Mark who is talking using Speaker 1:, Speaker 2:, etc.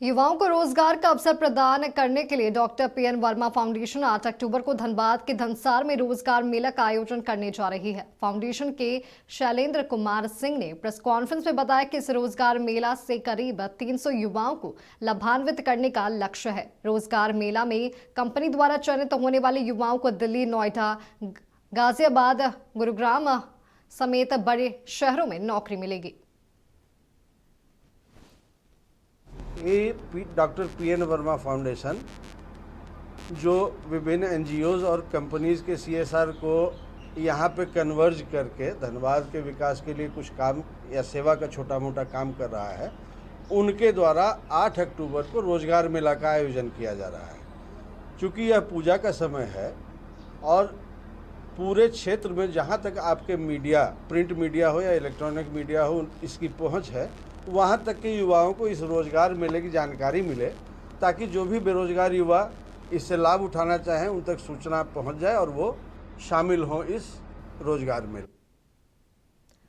Speaker 1: युवाओं को रोजगार का अवसर प्रदान करने के लिए डॉक्टर पीएन वर्मा फाउंडेशन 8 अक्टूबर को धनबाद के धनसार में रोजगार मेला का आयोजन करने जा रही है। फाउंडेशन के शैलेंद्र कुमार सिंह ने प्रेस कॉन्फ्रेंस में बताया कि इस रोजगार मेला से करीब 300 युवाओं को लाभान्वित करने का लक्ष्य है। रोजगार मेला में कंपनी द्वारा चयनित होने वाले युवाओं को दिल्ली, नोएडा, गाजियाबाद, गुरुग्राम समेत बड़े शहरों में नौकरी मिलेगी।
Speaker 2: ये डॉक्टर पीएन वर्मा फाउंडेशन जो विभिन्न एनजीओज और कंपनीज़ के सीएसआर को यहाँ पे कन्वर्ज करके धनबाद के विकास के लिए कुछ काम या सेवा का छोटा मोटा काम कर रहा है, उनके द्वारा 8 अक्टूबर को रोजगार मेला का आयोजन किया जा रहा है। चूँकि यह पूजा का समय है और पूरे क्षेत्र में जहाँ तक आपके मीडिया, प्रिंट मीडिया हो या इलेक्ट्रॉनिक मीडिया हो, इसकी पहुँच है, वहाँ तक के युवाओं को इस रोज़गार मेले की जानकारी मिले, ताकि जो भी बेरोजगार युवा इससे लाभ उठाना चाहें उन तक सूचना पहुँच जाए और वो शामिल हों इस रोज़गार मेले।